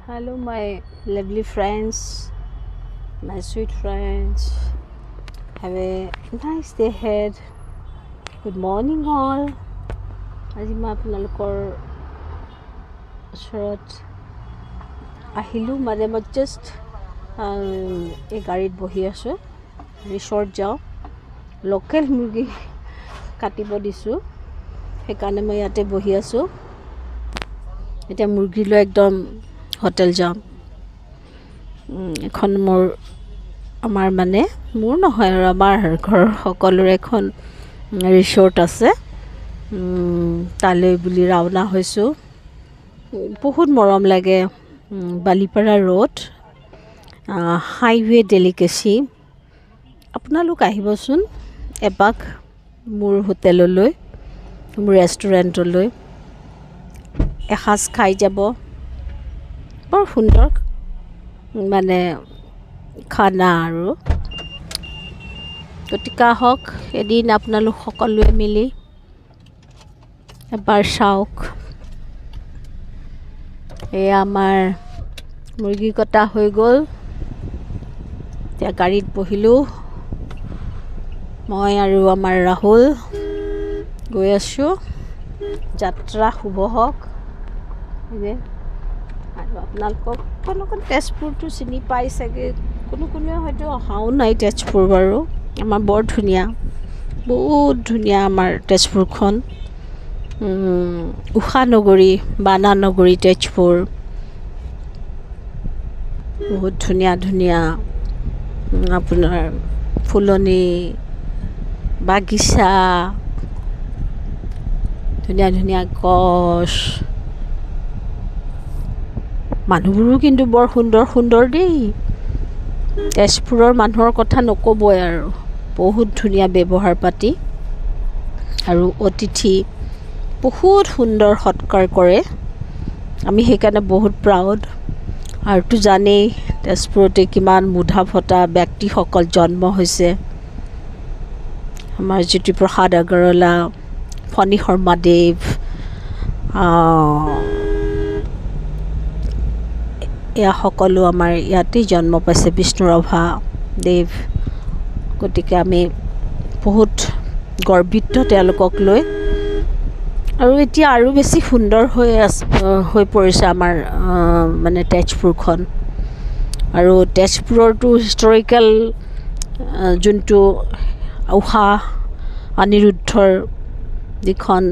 Hello, my lovely friends, my sweet friends. Have a nice day ahead. Good morning, all. আজি মই আপোনালোকৰ ওচৰত আহিলোঁ মানে মই জাষ্ট এই গাড়ীত বহি আছোঁ ৰিসৰ্ট যাওঁ লোকেল মুৰ্গী কাটিব দিছোঁ সেইকাৰণে মই ইয়াতে বহি আছোঁ এতিয়া মুৰ্গী লৈ একদম হোটেল যাম এখন আমাৰ মানে মোৰ নহয় আৰু আমাৰ ঘৰৰ সকলোৰে এখন ৰিসৰ্ট আছে তালৈ বুলি ৰাওনা হৈছোঁ বহুত মৰম লাগে বালিপাৰা ৰোড হাইৱে ডেলিকেচি আপোনালোক আহিবচোন এপাক মোৰ হোটেললৈ মোৰ ৰেষ্টুৰেণ্টলৈ এসাঁজ খাই যাব বৰ সুন্দৰ মানে খানা আৰু গতিকে আহক এদিন আপোনালোক সকলোৱে মিলি এবাৰ চাওক এয়া আমাৰ মুৰ্গী কটা হৈ গ'ল এতিয়া গাড়ীত বহিলোঁ মই আৰু আমাৰ ৰাহুল গৈ আছোঁ যাত্ৰা শুভ হওক আৰু আপোনালোকক কোনোখন তেজপুৰটো চিনি পাই চাগে কোনোৱে হয়তো অহাও নাই তেজপুৰ বাৰু আমাৰ বৰ ধুনীয়া বহুত ধুনীয়া আমাৰ তেজপুৰখন উষানগৰী বানানগৰী তেজপুৰ বহুত ধুনীয়া ধুনীয়া আপোনাৰ ফুলনি বাগিচা ধুনীয়া ধুনীয়া গছ মানুহবোৰো কিন্তু বৰ সুন্দৰ সুন্দৰ দেই তেজপুৰৰ মানুহৰ কথা নক'বই আৰু বহুত ধুনীয়া ব্যৱহাৰ পাতি আৰু অতিথি বহুত সুন্দৰ সৎকাৰ কৰে আমি সেইকাৰণে বহুত প্ৰাউড আৰুতো জানেই তেজপুৰতে কিমান মুধা ফটা ব্যক্তিসকল জন্ম হৈছে আমাৰ জ্যোতিপ্ৰসাদ আগৰৱালা ফণী শৰ্মাদেৱ এয়া সকলো আমাৰ ইয়াতেই জন্ম পাইছে বিষ্ণুৰাভা দেৱ গতিকে আমি বহুত গৰ্বিত তেওঁলোকক লৈ আৰু এতিয়া আৰু বেছি সুন্দৰ হৈ পৰিছে আমাৰ মানে তেজপুৰখন আৰু তেজপুৰৰটো হিষ্টৰিকেল যোনটো ঊষা অনিৰুদ্ধৰ যিখন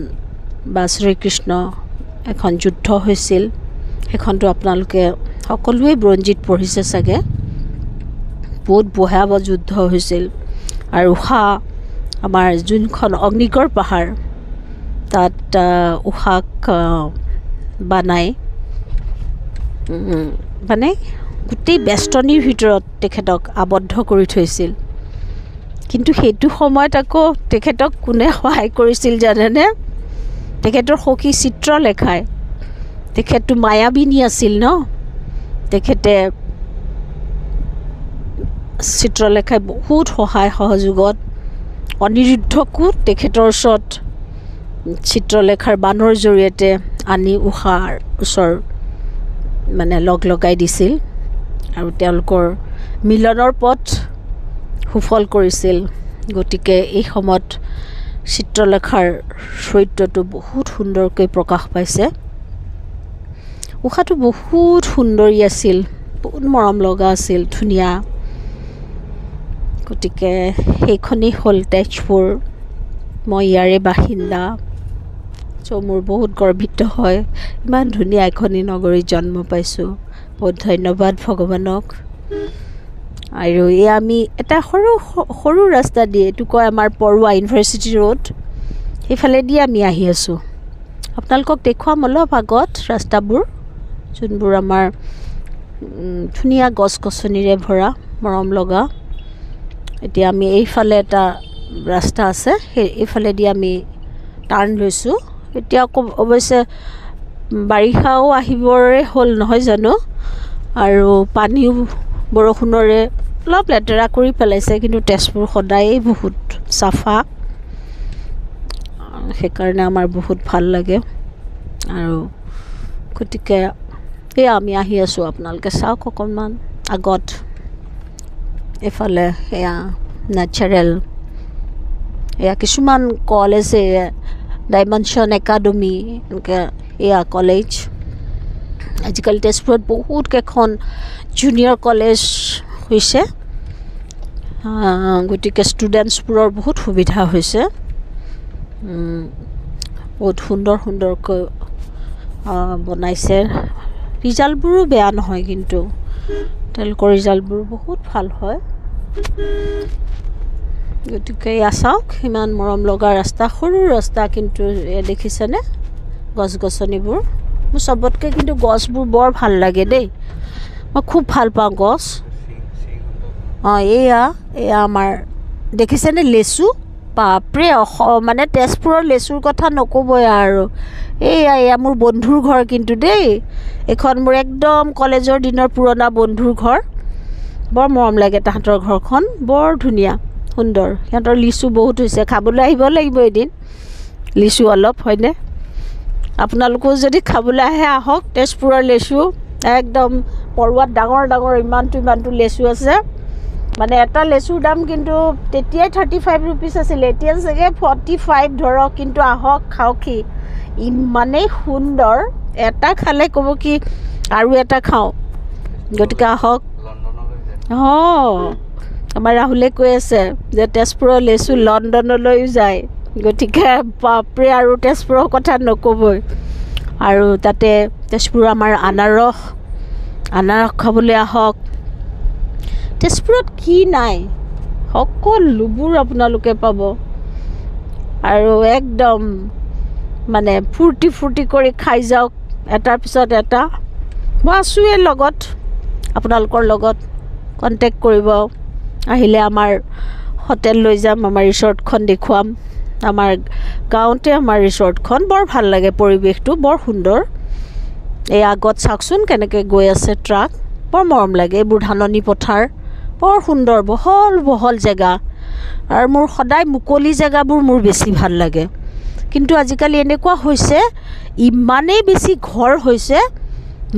বা শ্ৰীকৃষ্ণ এখন যুদ্ধ হৈছিল সেইখনটো আপোনালোকে সকলোৱে বুৰঞ্জীত পঢ়িছে চাগে বহুত ভয়াৱহ যুদ্ধ হৈছিল আৰু ঊষা আমাৰ যোনখন অগ্নিগড় পাহাৰ তাত ঊষাক বানাই মানে গোটেই বেষ্টনীৰ ভিতৰত তেখেতক আবদ্ধ কৰি থৈছিল কিন্তু সেইটো সময়ত আকৌ তেখেতক কোনে সহায় কৰিছিল জানেনে তেখেতৰ সখী চিত্ৰলেখাই তেখেতটো মায়াবিনী আছিল ন তেখেতে চিত্ৰলেখাই বহুত সহায় সহযোগত অনিৰুদ্ধকো তেখেতৰ ওচৰত চিত্ৰলেখাৰ বানৰ জৰিয়তে আনি ঊষাৰ ওচৰ মানে লগাই দিছিল আৰু তেওঁলোকৰ মিলনৰ পথ সুফল কৰিছিল গতিকে এই সময়ত চিত্ৰলেখাৰ চৰিত্ৰটো বহুত সুন্দৰকৈ প্ৰকাশ পাইছে ঊষাটো বহুত সুন্দৰী আছিল বহুত মৰম লগা আছিল ধুনীয়া গতিকে সেইখনেই হ'ল তেজপুৰ মই ইয়াৰে বাসিন্দা মোৰ বহুত গৰ্বিত হয় ইমান ধুনীয়া এখনি নগৰীত জন্ম পাইছোঁ বহুত ধন্যবাদ ভগৱানক আৰু আমি এটা সৰু ৰাস্তা দিয়ে এইটো কয় আমাৰ পৰুৱা ইউনিভাৰ্চিটি ৰোড সেইফালেদি আমি আহি আছোঁ আপোনালোকক দেখুৱাম অলপ আগত ৰাস্তাবোৰ যোনবোৰ আমাৰ ধুনীয়া গছ গছনিৰে ভৰা মৰম লগা এতিয়া আমি এইফালে এটা ৰাস্তা আছে সেই এইফালেদি আমি টাৰ্ণ লৈছোঁ এতিয়া অৱশ্যে বাৰিষাও আহিবৰে হ'ল নহয় জানো আৰু পানীও বৰষুণৰে অলপ লেতেৰা কৰি পেলাইছে কিন্তু তেজপুৰ সদায়েই বহুত চাফা সেইকাৰণে আমাৰ বহুত ভাল লাগে আৰু গতিকে এয়া আমি আহি আছোঁ আপোনালোকে চাওক অকণমান আগত এফালে এয়া নেচাৰেল এয়া কিছুমান কলেজ ডাইমেনশ্যন একাডেমি এনেকৈ এয়া কলেজ আজিকালি তেজপুৰত বহুত কেইখন জুনিয়ৰ কলেজ হৈছে গতিকে ষ্টুডেণ্টছবোৰৰ বহুত সুবিধা হৈছে বহুত সুন্দৰকৈ বনাইছে ৰিজাল্টবোৰো বেয়া নহয় কিন্তু তেওঁলোকৰ ৰিজাল্টবোৰ বহুত ভাল হয় গতিকে এয়া চাওক ইমান মৰম লগা ৰাস্তা সৰু ৰাস্তা কিন্তু দেখিছেনে গছ গছনিবোৰ মোৰ চবতকৈ কিন্তু গছবোৰ বৰ ভাল লাগে দেই মই খুব ভাল পাওঁ গছ এয়া আমাৰ দেখিছেনে লেচু বাপৰে মানে তেজপুৰৰ লেচুৰ কথা নক'বই আৰু এয়া মোৰ বন্ধুৰ ঘৰ কিন্তু দেই এইখন মোৰ একদম কলেজৰ দিনৰ পুৰণা বন্ধুৰ ঘৰ বৰ মৰম লাগে তাহাঁতৰ ঘৰখন বৰ ধুনীয়া সুন্দৰ সিহঁতৰ লিচু বহুত হৈছে খাবলৈ আহিব লাগিব এদিন লিচু অলপ হয়নে আপোনালোকেও যদি খাবলৈ আহে আহক তেজপুৰৰ লেচু একদম পৰুৱাত ডাঙৰ ডাঙৰ ইমানটো লেচু আছে মানে এটা লেচুৰ দাম কিন্তু তেতিয়াই 35 ৰুপিজ আছিলে এতিয়া চাগে 45 ধৰক কিন্তু আহক খাওকহি ইমানেই সুন্দৰ এটা খালে ক'ব কি আৰু এটা খাওঁ গতিকে আহক আমাৰ ৰাহুলে কৈ আছে যে তেজপুৰৰ লেচু লণ্ডনলৈও যায় গতিকে বাপৰে আৰু তেজপুৰৰ কথা নক'বই আৰু তাতে তেজপুৰৰ আমাৰ আনাৰস খাবলৈ আহক তেজপুৰত কি নাই সকলোবোৰ আপোনালোকে পাব আৰু একদম মানে ফূৰ্তি কৰি খাই যাওক এটাৰ পিছত এটা মই আছোঁৱে লগত আপোনালোকৰ লগত কণ্টেক্ট কৰিব আহিলে আমাৰ হোটেল লৈ যাম আমাৰ ৰিচৰ্টখন দেখুৱাম আমাৰ গাঁৱতে আমাৰ ৰিচৰ্টখন বৰ ভাল লাগে পৰিৱেশটো বৰ সুন্দৰ এই আগত চাওকচোন কেনেকৈ গৈ আছে ট্ৰাক বৰ মৰম লাগে এইবোৰ ধাননি পথাৰ বৰ সুন্দৰ বহল জেগা আৰু মোৰ সদায় মুকলি জেগাবোৰ মোৰ বেছি ভাল লাগে কিন্তু আজিকালি এনেকুৱা হৈছে ইমানেই বেছি ঘৰ হৈছে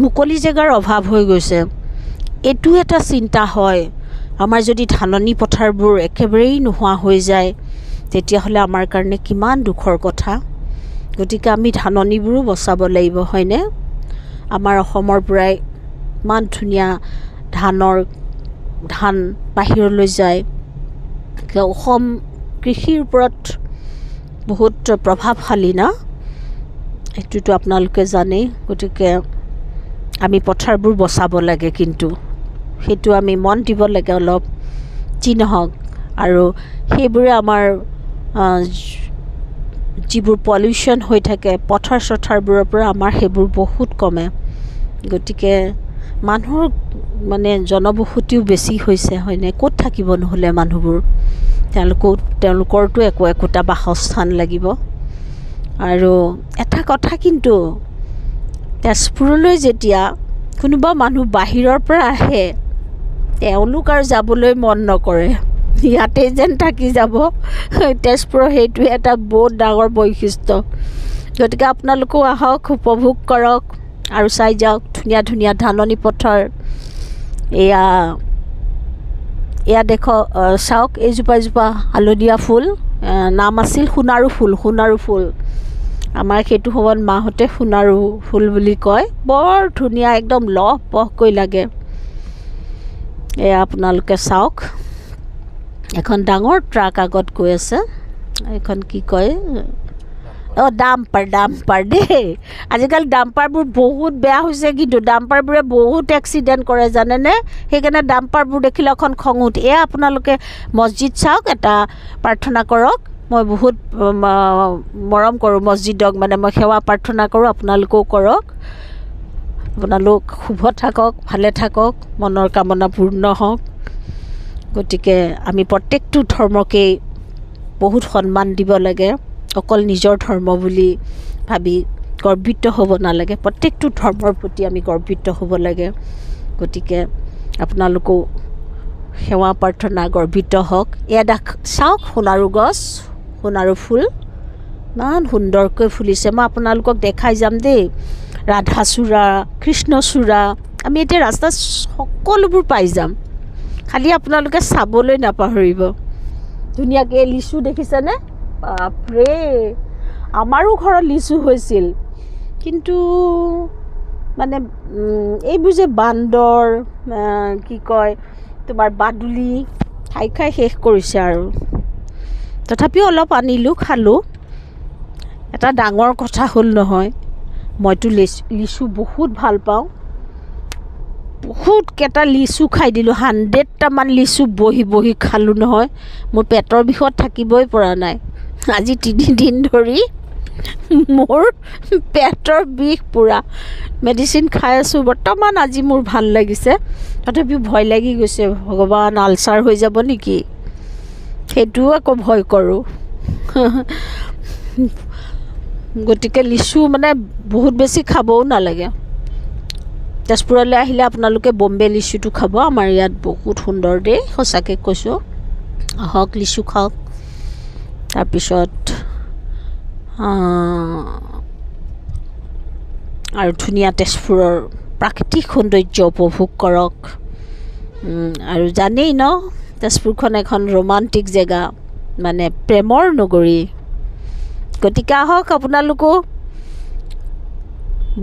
মুকলি জেগাৰ অভাৱ হৈ গৈছে এইটো এটা চিন্তা হয় আমাৰ যদি ধাননি পথাৰবোৰ একেবাৰেই নোহোৱা হৈ যায় তেতিয়াহ'লে আমাৰ কাৰণে কিমান দুখৰ কথা গতিকে আমি ধাননিবোৰো বচাব লাগিব হয়নে আমাৰ অসমৰ পৰাই ইমান ধুনীয়া ধান বাহিৰলৈ যায় অসম কৃষিৰ ওপৰত বহুত প্ৰভাৱশালী না এইটোতো আপোনালোকে জানেই গতিকে আমি পথাৰবোৰ বচাব লাগে কিন্তু সেইটো আমি মন দিব লাগে অলপ যি নহওক আৰু সেইবোৰে আমাৰ যিবোৰ পলিউশ্যন হৈ থাকে পথাৰবোৰৰ পৰা আমাৰ সেইবোৰ বহুত কমে গতিকে মানুহৰ মানে জনবসতিও বেছি হৈছে হয়নে ক'ত থাকিব নহ'লে মানুহবোৰ তেওঁলোকৰতো একোটা বাসস্থান লাগিব আৰু এটা কথা কিন্তু তেজপুৰলৈ যেতিয়া কোনোবা মানুহ বাহিৰৰ পৰা আহে তেওঁলোক আৰু যাবলৈ মন নকৰে ইয়াতে যেন থাকি যাব তেজপুৰৰ সেইটোৱে এটা বহুত ডাঙৰ বৈশিষ্ট্য গতিকে আপোনালোকেও আহক উপভোগ কৰক আৰু চাই যাওক ধুনীয়া ধাননি পথাৰ এয়া দেখক চাওক এইজোপা হালধীয়া ফুল নাম আছিল সোণাৰু ফুল আমাৰ সেইটো সময়ত মাহঁতে সোণাৰু ফুল বুলি কয় বৰ ধুনীয়া একদম লহপহকৈ লাগে এয়া আপোনালোকে চাওক এখন ডাঙৰ ট্ৰাক আগত গৈ আছে এইখন কি কয় ডাম্পাৰ দেই আজিকালি ডাম্পাৰবোৰ বহুত বেয়া হৈছে কিন্তু ডাম্পাৰবোৰে বহুত এক্সিডেণ্ট কৰে জানেনে সেইকাৰণে ডাম্পাৰবোৰ দেখিলে অকণ খং উঠে এয়া আপোনালোকে মছজিদ চাওক এটা প্ৰাৰ্থনা কৰক মই বহুত মৰম কৰোঁ মছজিদক মানে মই সেৱা প্ৰাৰ্থনা কৰোঁ আপোনালোকেও কৰক আপোনালোক শুভ থাকক ভালে থাকক মনৰ কামনা পূৰ্ণ হওক গতিকে আমি প্ৰত্যেকটো ধৰ্মকেই বহুত সন্মান দিব লাগে অকল নিজৰ ধৰ্ম বুলি ভাবি গৰ্বিত হ'ব নালাগে প্ৰত্যেকটো ধৰ্মৰ প্ৰতি আমি গৰ্বিত হ'ব লাগে গতিকে আপোনালোকেও সেৱা প্ৰাৰ্থনা গৰ্বিত হওক এয়া চাওক সোণাৰু গছ সোণাৰু ফুল ইমান সুন্দৰকৈ ফুলিছে মই আপোনালোকক দেখাই যাম দেই ৰাধাচূড়া, কৃষ্ণচূড়া আমি এতিয়া ৰাস্তাত সকলোবোৰ পাই যাম। খালি আপোনালোকে চাবলৈ নাপাহৰিব। ধুনীয়াকৈ লিচু দেখিছেনে? বাপৰে, আমাৰো ঘৰত লিচু হৈছিল, কিন্তু মানে এইবোৰ যে বান্দৰ কি কয় তোমাৰ বাদুলি খাই খাই শেষ কৰিছে আৰু। তথাপিও অলপ আনিলোঁ, খালোঁ। এটা ডাঙৰ কথা হ'ল নহয়, মইতো লিচু বহুত ভাল পাওঁ। বহুতকেইটা লিচু খাই দিলোঁ, 100টামান লিচু বহি বহি খালোঁ নহয়। মোৰ পেটৰ বিষত থাকিবই পৰা নাই। আজি 3 দিন ধৰি মোৰ পেটৰ বিষ পূৰা। মেডিচিন খাই আছোঁ বৰ্তমান। আজি মোৰ ভাল লাগিছে, তথাপিও ভয় লাগি গৈছে, ভগৱান আলচাৰ হৈ যাব নেকি, সেইটোও আকৌ ভয় কৰোঁ। গতিকে লিচু মানে বহুত বেছি খাবও নালাগে। তেজপুৰলৈ আহিলে আপোনালোকে বম্বে লিচুটো খাব, আমাৰ ইয়াত বহুত সুন্দৰ দেই, সঁচাকৈ কৈছোঁ। আহক লিচু খাওক। তাৰপিছত আৰু ধুনীয়া তেজপুৰৰ প্ৰাকৃতিক সৌন্দৰ্য উপভোগ কৰক। আৰু জানেই ন, তেজপুৰখন এখন ৰোমান্টিক জেগা, মানে প্ৰেমৰ নগৰী। গতিকে আহক আপোনালোকো,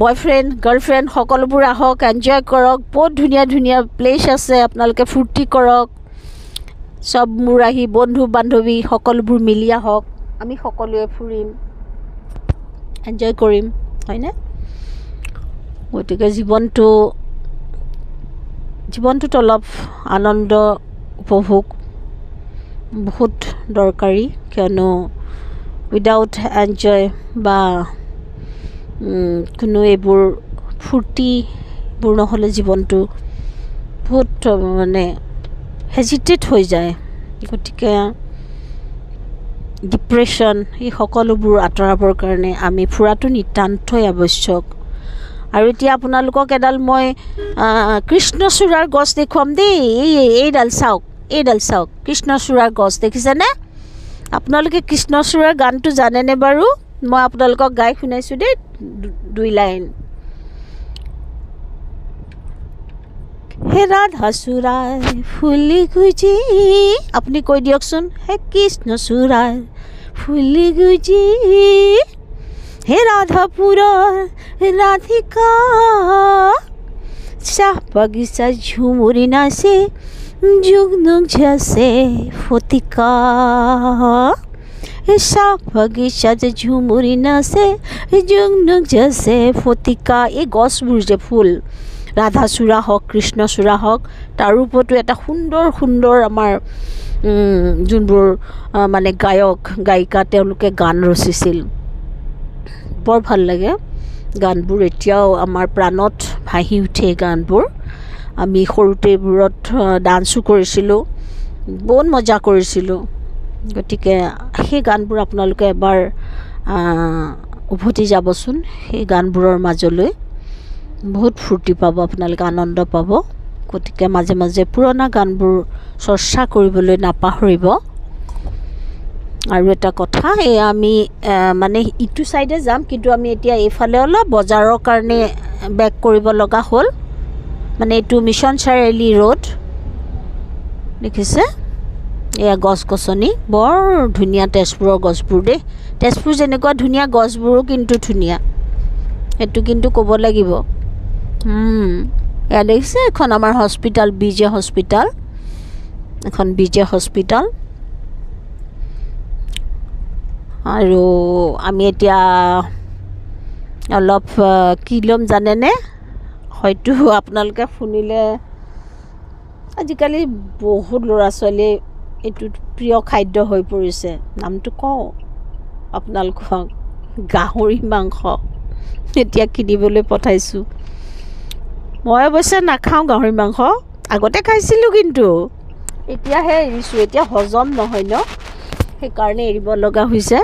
বয়ফ্ৰেণ্ড গাৰ্লফ্ৰেণ্ড সকলোবোৰ আহক, এনজয় কৰক। বহুত ধুনীয়া ধুনীয়া প্লেচ আছে, আপোনালোকে ফূৰ্তি কৰক। চব মোৰ আহি বন্ধু বান্ধৱী সকলোবোৰ মিলি আহক, আমি সকলোৱে ফুৰিম, এনজয় কৰিম, হয়নে? গতিকে জীৱনটোত অলপ আনন্দ উপভোগ বহুত দৰকাৰী, কিয়নো উইদাউট এনজয় বা কোনো এইবোৰ ফূৰ্তিবোৰ নহ'লে জীৱনটো বহুত মানে হেজিটেট হৈ যায়। গতিকে ডিপ্ৰেশ্যন এই সকলোবোৰ আঁতৰাবৰ কাৰণে আমি ফুৰাটো নিতান্তই আৱশ্যক। আৰু এতিয়া আপোনালোকক এডাল মই কৃষ্ণচূড়াৰ গছ দেখুৱাম দেই। এইডাল চাওক, কৃষ্ণচূড়াৰ গছ দেখিছেনে? আপোনালোকে কৃষ্ণচূড়াৰ গানটো জানেনে বাৰু? মই আপোনালোকক গাই শুনাইছোঁ দেই, 2 লাইন। হে ৰাধাচূড়াৰ ফুলি গুজি, আপুনি কৈ দিয়কচোন। হে কৃষ্ণচূড়াৰ ফুলি গুজি, হে ৰাধাপুৰৰ ৰাধিকা, চাহ বাগিচা ঝুমুৰি নাচে, যুগনুক ঝাসে ফতিকা। চাহ বাগিচাত ঝুমুৰি নাচে, যুগনুক ঝাসে ফতিকা। এই গছবোৰ যে ফুল, ৰাধাচূড়া হওক কৃষ্ণচূড়া হওক, তাৰ ওপৰতো এটা সুন্দৰ সুন্দৰ আমাৰ যোনবোৰ মানে গায়ক গায়িকা, তেওঁলোকে গান ৰচিছিল। বৰ ভাল লাগে গানবোৰ, এতিয়াও আমাৰ প্ৰাণত ভাহি উঠে গানবোৰ। আমি সৰুতে এইবোৰত ডান্সো কৰিছিলোঁ, বহুত মজা কৰিছিলোঁ। গতিকে সেই গানবোৰ আপোনালোকে এবাৰ উভতি যাবচোন সেই গানবোৰৰ মাজলৈ, বহুত ফূৰ্তি পাব আপোনালোকে, আনন্দ পাব। গতিকে মাজে মাজে পুৰণা গানবোৰ চৰ্চা কৰিবলৈ নাপাহৰিব। আৰু এটা কথা, এই আমি মানে ইটো ছাইডে যাম, কিন্তু আমি এতিয়া এইফালে অলপ বজাৰৰ কাৰণে বেক কৰিব লগা হ'ল। মানে এইটো মিছন চাৰিআলি ৰোড, দেখিছে? এয়া গছ গছনি, বৰ ধুনীয়া তেজপুৰৰ গছবোৰ দেই। তেজপুৰ যেনেকুৱা ধুনীয়া, গছবোৰো কিন্তু ধুনীয়া, সেইটো কিন্তু ক'ব লাগিব। এয়া দেখিছে, এখন আমাৰ হস্পিটেল, বিজে হস্পিটেল, এখন বিজে হস্পিটেল। আৰু আমি এতিয়া অলপ কি ল'ম জানেনে? হয়তো আপোনালোকে শুনিলে, আজিকালি বহুত ল'ৰা ছোৱালীয়ে এইটো প্ৰিয় খাদ্য হৈ পৰিছে। নামটো কওঁ আপোনালোকক, গাহৰি মাংস এতিয়া কিনিবলৈ পঠাইছোঁ। মই অৱশ্যে নাখাওঁ গাহৰি মাংস, আগতে খাইছিলোঁ, কিন্তু এতিয়াহে এৰিছোঁ। এতিয়া হজম নহয় ন, সেইকাৰণে এৰিব লগা হৈছে।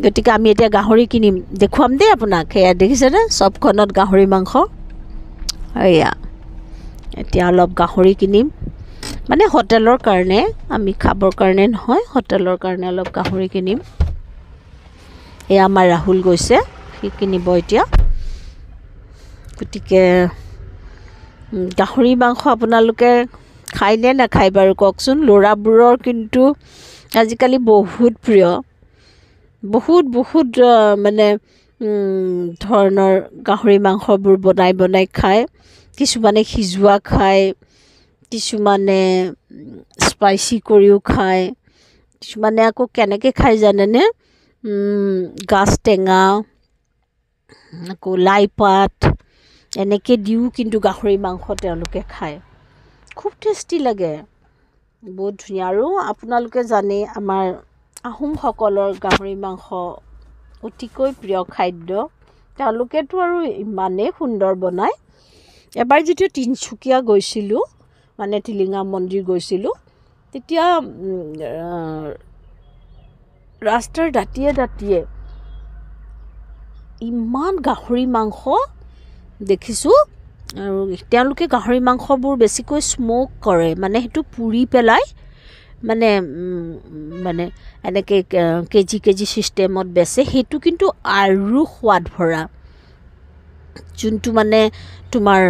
গতিকে আমি এতিয়া গাহৰি কিনিম, দেখুৱাম দেই আপোনাক। সেয়া দেখিছেনে, চবখনত গাহৰি মাংস। এয়া এতিয়া অলপ গাহৰি কিনিম, মানে হোটেলৰ কাৰণে, আমি খাবৰ কাৰণে নহয়, হোটেলৰ কাৰণে অলপ গাহৰি কিনিম। এয়া আমাৰ ৰাহুল গৈছে, সি কিনিব এতিয়া গতিকে গাহৰি মাংস আপোনালোকে খায়নে নাখায় বাৰু কওকচোন ল'ৰাবোৰৰ কিন্তু আজিকালি বহুত প্ৰিয় বহুত মানে ধৰণৰ গাহৰি মাংসবোৰ বনাই খায় কিছুমানে সিজোৱা খায় কিছুমানে স্পাইচি কৰিও খায় কিছুমানে আকৌ কেনেকৈ খায় জানেনে গাজ টেঙা আকৌ লাই পাত এনেকৈ দিও কিন্তু গাহৰি মাংস তেওঁলোকে খায় খুব টেষ্টি লাগে বহুত ধুনীয়া আৰু আপোনালোকে জানে আমাৰ আহোমসকলৰ গাহৰি মাংস অতিকৈ প্ৰিয় খাদ্য তেওঁলোকেতো আৰু ইমানেই সুন্দৰ বনায় এবাৰ যেতিয়া তিনিচুকীয়া গৈছিলোঁ মানে টিলিঙা মন্দিৰ গৈছিলোঁ তেতিয়া ৰাস্তাৰ দাঁতিয়ে ইমান গাহৰি মাংস দেখিছোঁ আৰু তেওঁলোকে গাহৰি মাংসবোৰ বেছিকৈ স্ম'ক কৰে মানে সেইটো পুৰি পেলাই মানে এনেকৈ কেজি ছিষ্টেমত বেচে সেইটো কিন্তু আৰু সোৱাদ ভৰা যোনটো মানে তোমাৰ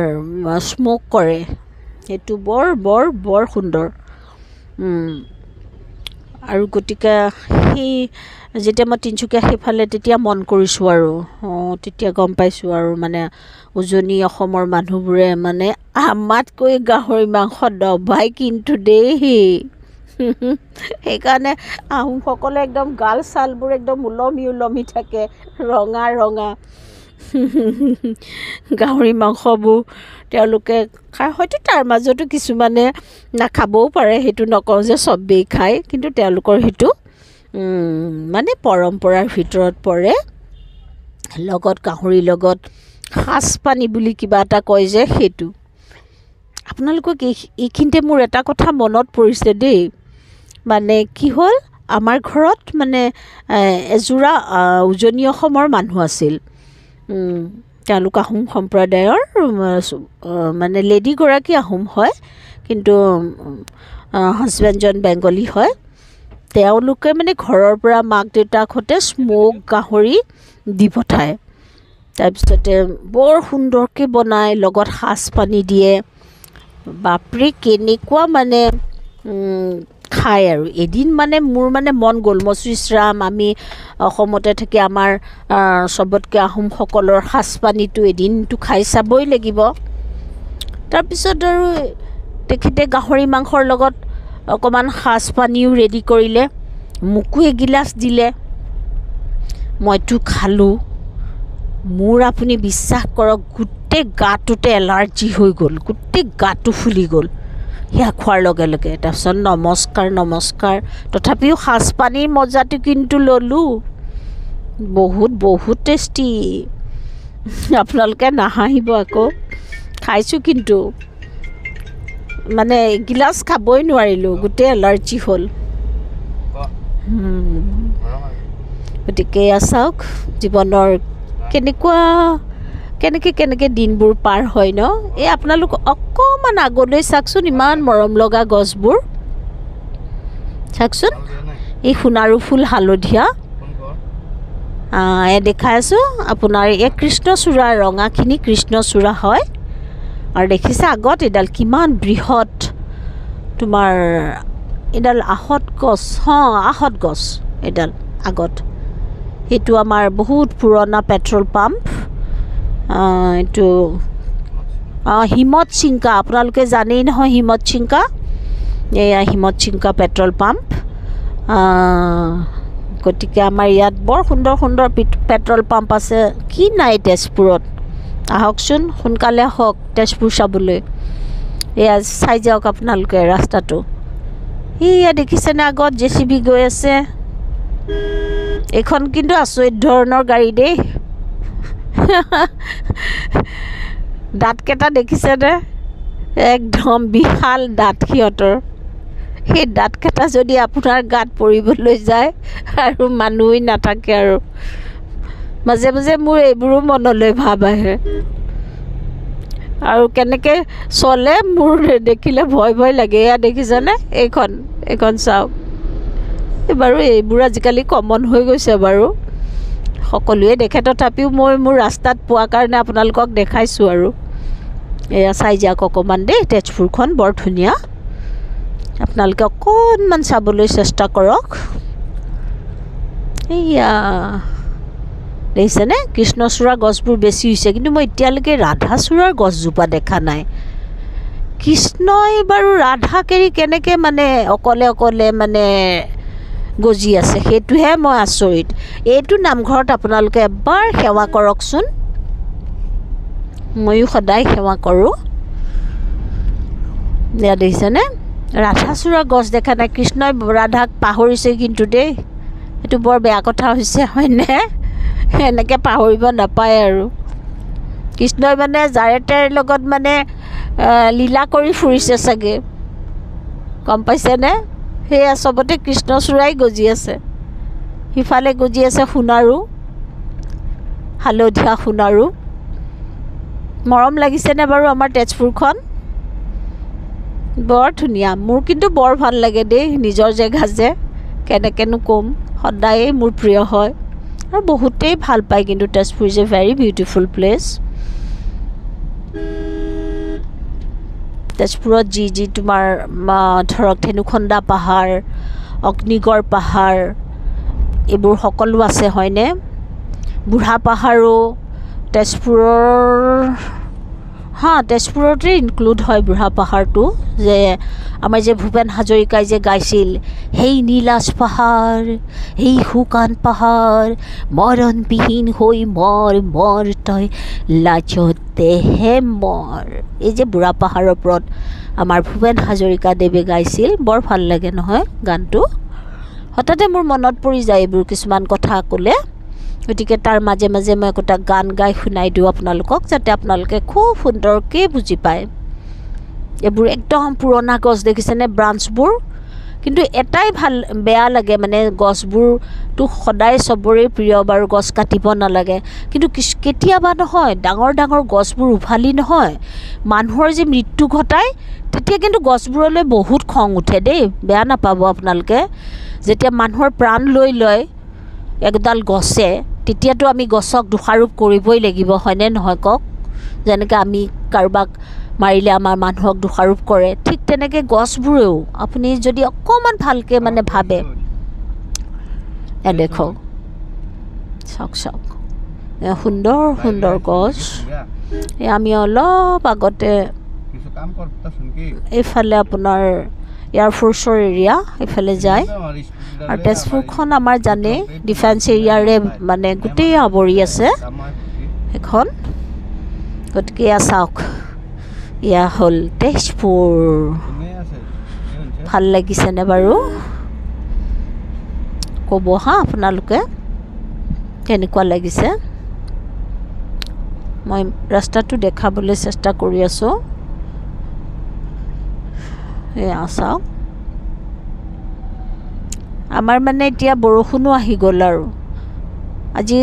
স্ম'ক কৰে সেইটো বৰ সুন্দৰ আৰু গতিকে সেই যেতিয়া মই তিনিচুকীয়া সেইফালে তেতিয়া মন কৰিছোঁ আৰু তেতিয়া গম পাইছোঁ আৰু মানে উজনি অসমৰ মানুহবোৰে মানে আমাতকৈ গাহৰি মাংস দবাই কিন্তু দেই সেইকাৰণে আহোমসকলে একদম গাল চালবোৰ একদম ওলমি থাকে ৰঙা গাহৰি মাংসবোৰ তেওঁলোকে খায় হয়তো তাৰ মাজতো কিছুমানে নাখাবও পাৰে সেইটো নকওঁ যে চবেই খায় কিন্তু তেওঁলোকৰ সেইটো মানে পৰম্পৰাৰ ভিতৰত পৰে লগত গাহৰিৰ লগত সাজ পানী বুলি কিবা এটা কয় যে সেইটো আপোনালোকক এইখিনিতে মোৰ এটা কথা মনত পৰিছে দেই মানে কি হ'ল আমাৰ ঘৰত মানে এযোৰা উজনি অসমৰ মানুহ আছিল তেওঁলোক আহোম সম্প্ৰদায়ৰ মানে লেডিগৰাকী আহোম হয় কিন্তু হাজবেণ্ডজন বেংগলী হয় তেওঁলোকে মানে ঘৰৰ পৰা মাক দেউতাকহঁতে স্ম'ক গাহৰি দি পঠায় তাৰপিছতে বৰ সুন্দৰকৈ বনায় লগত সাজ পানী দিয়ে বাপৰে কেনেকুৱা মানে খায় আৰু এদিন মানে মোৰ মানে মন গ'ল মচুইশ্ৰাম আমি অসমতে থাকি আমাৰ চবতকৈ আহোমসকলৰ সাজ পানীটো এদিনটো খাই চাবই লাগিব তাৰপিছত আৰু তেখেতে গাহৰি মাংসৰ লগত অকণমান সাজ পানীও ৰেডি কৰিলে মোকো এগিলাচ দিলে মইতো খালোঁ মোৰ আপুনি বিশ্বাস কৰক গোটেই গাটোতে এলাৰ্জি হৈ গ'ল গোটেই গাটো ফুলি গ'ল সেয়া খোৱাৰ লগে লগে তাৰপিছত নমস্কাৰ তথাপিও সাজ পানীৰ মজাটো কিন্তু ল'লোঁ বহুত টেষ্টি আপোনালোকে নাহাঁহিব আকৌ খাইছোঁ কিন্তু মানে এগিলাচ খাবই নোৱাৰিলোঁ গোটেই এলাৰ্জি হ'ল গতিকে চাওক জীৱনৰ কেনেকৈ দিনবোৰ পাৰ হয় ন এই আপোনালোক অকণমান আগলৈ চাওকচোন ইমান মৰম লগা গছবোৰ চাওকচোন এই সোণাৰু ফুল হালধীয়া দেখাই আছোঁ আপোনাৰ এই কৃষ্ণচূড়া ৰঙাখিনি কৃষ্ণচূড়া হয় আৰু দেখিছে আগত এডাল কিমান বৃহৎ তোমাৰ এডাল আহঁত গছ এডাল আগত সেইটো আমাৰ বহুত পুৰণা পেট্ৰল পাম্প এইটো হিমত চিংকা আপোনালোকে জানেই নহয় হিমত চিংকা এয়া হিমত চিংকা পেট্ৰল পাম্প গতিকে আমাৰ ইয়াত বৰ সুন্দৰ পেট্ৰল পাম্প আছে কি নাই তেজপুৰত আহকচোন সোনকালে আহক তেজপুৰ চাবলৈ এয়া চাই যাওক আপোনালোকে ৰাস্তাটো এয়া দেখিছেনে আগত JCB গৈ আছে এইখন কিন্তু আচৰিত ধৰণৰ গাড়ী দেই দাঁতকেইটা দেখিছেনে একদম বিশাল দাঁত সিহঁতৰ সেই দাঁতকেইটা যদি আপোনাৰ গাত পৰিবলৈ যায় আৰু মানুহেই নাথাকে আৰু মাজে মোৰ এইবোৰো মনলৈ ভাৱ আহে আৰু কেনেকৈ চলে মোৰ দেখিলে ভয় লাগে এয়া দেখিছেনে এইখন চাওক বাৰু এইবোৰ আজিকালি কমন হৈ গৈছে বাৰু সকলোৱে দেখে, তথাপিও মই মোৰ ৰাস্তাত পোৱা কাৰণে আপোনালোকক দেখাইছোঁ আৰু। এয়া চাই যাওক অকণমান দেই, তেজপুৰখন বৰ ধুনীয়া। আপোনালোকে অকণমান চাবলৈ চেষ্টা কৰক। এইয়া দেখিছেনে, কৃষ্ণচূড়াৰ গছবোৰ বেছি হৈছে, কিন্তু মই এতিয়ালৈকে ৰাধাচূড়াৰ গছজোপা দেখা নাই। কৃষ্ণই বাৰু ৰাধাক এৰি কেনেকৈ মানে অকলে অকলে মানে গজি আছে, সেইটোহে মই আচৰিত। এইটো নামঘৰত আপোনালোকে এবাৰ সেৱা কৰকচোন, ময়ো সদায় সেৱা কৰোঁ। এয়া দেখিছেনে, ৰাধাচূড়াৰ গছ দেখা নাই। কৃষ্ণই ৰাধাক পাহৰিছে কিন্তু দেই, এইটো বৰ বেয়া কথা হৈছে, হয়নে? এনেকৈ পাহৰিব নাপায় আৰু। কৃষ্ণই মানে যাৰে তাৰে লগত মানে লীলা কৰি ফুৰিছে চাগে, গম পাইছেনে? সেয়া চবতে কৃষ্ণচূড়াই গজি আছে। সিফালে গজি আছে সোণাৰু, হালধীয়া সোণাৰু। মৰম লাগিছেনে বাৰু আমাৰ তেজপুৰখন? বৰ ধুনীয়া, মোৰ কিন্তু বৰ ভাল লাগে দেই, নিজৰ জেগা যে, কেনেকৈনো ক'ম, সদায়েই মোৰ প্ৰিয় হয় আৰু বহুতেই ভাল পায় কিন্তু Tezpur is a very beautiful place. তেজপুৰত যি তোমাৰ ধৰক ধেনুখন্দা পাহাৰ, অগ্নিগড় পাহাৰ, এইবোৰ সকলো আছে, হয়নে? বুঢ়া পাহাৰো তেজপুৰৰ, তেজপুৰতে ইনক্লুড হয় বুঢ়া পাহাৰটো। যে আমাৰ যে ভূপেন হাজৰিকাই যে গাইছিল, সেই নীলাজ পাহাৰ, সেই শুকান পাহাৰ, মৰণবিহীন হৈ মৰ মৰ তই লাজতেহে মৰ। এই যে বুঢ়া পাহাৰৰ ওপৰত আমাৰ ভূপেন হাজৰিকাদেৱে গাইছিল, বৰ ভাল লাগে নহয় গানটো। হঠাতে মোৰ মনত পৰি যায় এইবোৰ কিছুমান কথা ক'লে, গতিকে তাৰ মাজে মাজে মই একোটা গান গাই শুনাই দিওঁ আপোনালোকক, যাতে আপোনালোকে খুব সুন্দৰকৈ বুজি পায়। এইবোৰ একদম পুৰণা গছ দেখিছেনে, ব্ৰাঞ্চবোৰ। কিন্তু এটাই বেয়া লাগে মানে, গছবোৰতো সদায় চবৰে প্ৰিয় বাৰু, গছ কাটিব নালাগে, কিন্তু কেতিয়াবা নহয় ডাঙৰ ডাঙৰ গছবোৰ উভালি নহয় মানুহৰ যে মৃত্যু ঘটায়, তেতিয়া কিন্তু গছবোৰলৈ বহুত খং উঠে দেই, বেয়া নাপাব আপোনালোকে। যেতিয়া মানুহৰ প্ৰাণ লৈ লয় একডাল গছে, তেতিয়াতো আমি গছক দোষাৰোপ কৰিবই লাগিব, হয়নে নহয় কওক? যেনেকৈ আমি কাৰোবাক মাৰিলে আমাৰ মানুহক দোষাৰোপ কৰে, ঠিক তেনেকৈ গছবোৰেও আপুনি যদি অকণমান ভালকৈ মানে ভাবে। দেখক, চাওক চাওক, সুন্দৰ সুন্দৰ গছ। আমি অলপ আগতে এইফালে আপোনাৰ এয়াৰফ'ৰ্চৰ এৰিয়া এইফালে যায়, আৰু তেজপুৰখন আমাৰ জানে ডিফেন্স এৰিয়াৰে মানে গোটেই আৱৰি আছে এখন। গতিকে এয়া চাওক, এয়া হ'ল তেজপুৰ। ভাল লাগিছেনে বাৰু? ক'ব আপোনালোকে কেনেকুৱা লাগিছে। মই ৰাস্তাটো দেখাবলৈ চেষ্টা কৰি আছোঁ। এয়া চাওক, আমাৰ মানে এতিয়া বৰষুণো আহি গ'ল আৰু আজি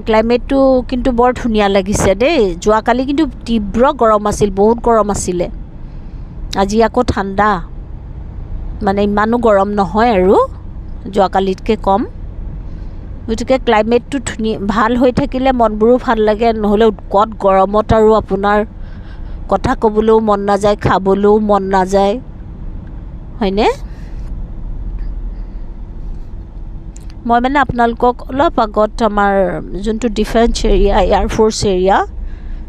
ক্লাইমেটটো কিন্তু বৰ ধুনীয়া লাগিছে দেই। যোৱাকালি কিন্তু তীব্ৰ গৰম আছিল, বহুত গৰম আছিলে। আজি আকৌ ঠাণ্ডা, মানে ইমানো গৰম নহয় আৰু যোৱাকালিতকৈ কম। গতিকে ক্লাইমেটটো ধুনীয়া ভাল হৈ থাকিলে মনবোৰো ভাল লাগে, নহ'লে উৎকট গৰমত আৰু আপোনাৰ কথা ক'বলৈও মন নাযায়, খাবলৈও মন নাযায়, হয়নে? মই মানে আপোনালোকক অলপ আগত আমাৰ যোনটো ডিফেন্স এৰিয়া, এয়াৰফ'ৰ্চ এৰিয়া,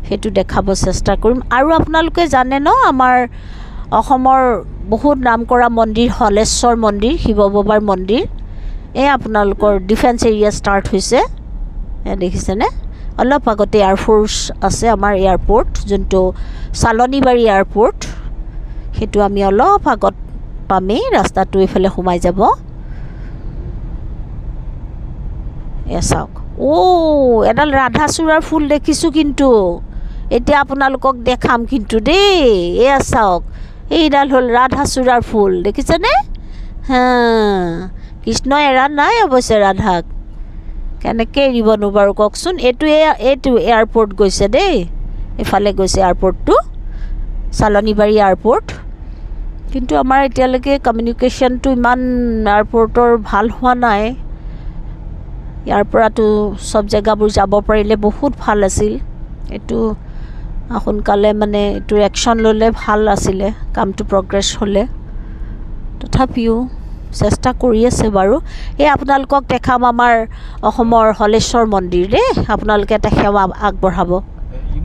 সেইটো দেখাব চেষ্টা কৰিম। আৰু আপোনালোকে জানে ন, আমাৰ অসমৰ বহুত নাম কৰা মন্দিৰ, হলেশ্বৰ মন্দিৰ, শিৱ বাবাৰ মন্দিৰ, আপোনালোকৰ ডিফেন্স এৰিয়া ষ্টাৰ্ট হৈছে, দেখিছেনে? অলপ আগতে এয়াৰফ'ৰ্চ আছে, আমাৰ এয়াৰপৰ্ট যোনটো চালনীবাৰী এয়াৰপৰ্ট, সেইটো আমি অলপ আগত পামেই, ৰাস্তাটো এইফালে সোমাই যাব। চাওক, এডাল ৰাধাচূড়াৰ ফুল দেখিছোঁ কিন্তু, এতিয়া আপোনালোকক দেখাম কিন্তু দেই। এয়া চাওক, এইডাল হ'ল ৰাধাচূড়াৰ ফুল, দেখিছেনে? কৃষ্ণই এৰা নাই অৱশ্যে ৰাধাক, কেনেকৈ এৰিবনো বাৰু কওকচোন। এইটো এয়াৰপৰ্ট গৈছে দেই, এইফালে গৈছে এয়াৰপৰ্টটো, চালনীবাৰী এয়াৰপৰ্ট। কিন্তু আমাৰ এতিয়ালৈকে কমিউনিকেশ্যনটো ইমান এয়াৰপৰ্টৰ ভাল হোৱা নাই, ইয়াৰ পৰাতো চব জেগাবোৰ যাব পাৰিলে বহুত ভাল আছিল এইটো সোনকালে মানে এইটো একশ্যন ল'লে ভাল আছিলে কামটো প্ৰগ্ৰেছ হ'লে তথাপিও চেষ্টা কৰি আছে বাৰু এই আপোনালোকক দেখাম আমাৰ অসমৰ হলেশ্বৰ মন্দিৰ দেই আপোনালোকে এটা সেৱা আগবঢ়াব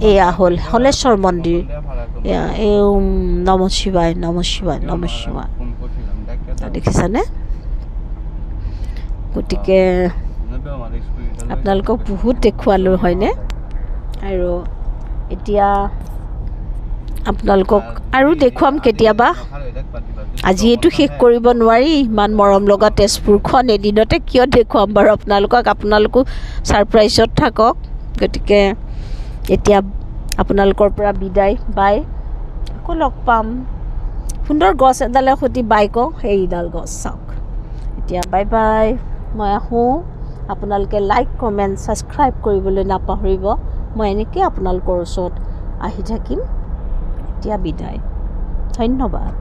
এয়া হ'ল হলেশ্বৰ মন্দিৰ এয়া এই নম শিৱায় নম শিৱায় নম শিৱায় দেখিছানে গতিকে আপোনালোকক বহুত দেখুৱালোঁ হয়নে আৰু এতিয়া আপোনালোকক আৰু দেখুৱাম কেতিয়াবা আজি এইটো শেষ কৰিব নোৱাৰি ইমান মৰম লগা তেজপুৰখন এদিনতে কিয় দেখুৱাম বাৰু আপোনালোকো ছাৰপ্ৰাইজত থাকক গতিকে এতিয়া আপোনালোকৰ পৰা বিদায় বাই আকৌ লগ পাম সুন্দৰ গছ এডালৰ সৈতে বাই কওঁ সেইডাল গছ চাওক এতিয়া বাই বাই মই আহোঁ আপোনালোকে লাইক কমেণ্ট ছাবস্ক্ৰাইব কৰিবলৈ নাপাহৰিব মই এনেকৈ আপোনালোকৰ ওচৰত আহি থাকিম এতিয়া বিদায় ধন্যবাদ